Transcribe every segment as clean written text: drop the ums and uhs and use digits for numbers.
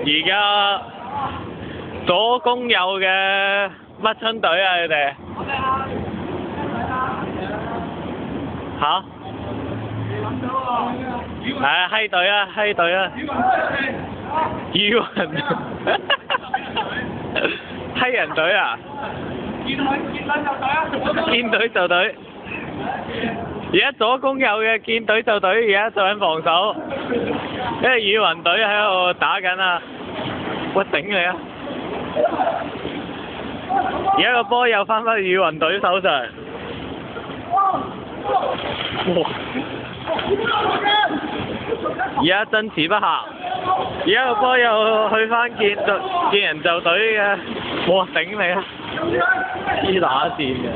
而家左攻右嘅乜春隊啊？你哋嚇？係啊，閪隊啊，閪隊啊！語文閪人隊啊！見隊就隊。而家左攻右嘅見隊就隊，而家做緊防守，因為語文隊喺度打緊啊！我頂你啊！而家個波又翻返語文隊手上。哇！而家爭持不下，而家個波又去翻見人就隊嘅，哇！頂你啊！黐打線嘅。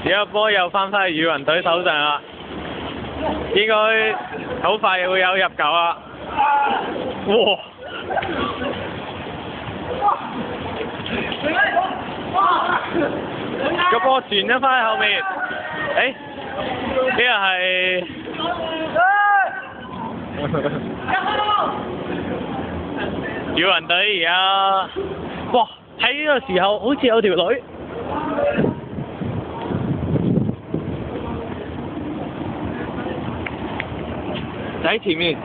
而家個波又翻返去語文隊手上啦，應該好快會有入球啦！哇！個波轉咗翻去後面，呢個係語文隊而家，哇！喺呢個時候好似有條女。喺前面。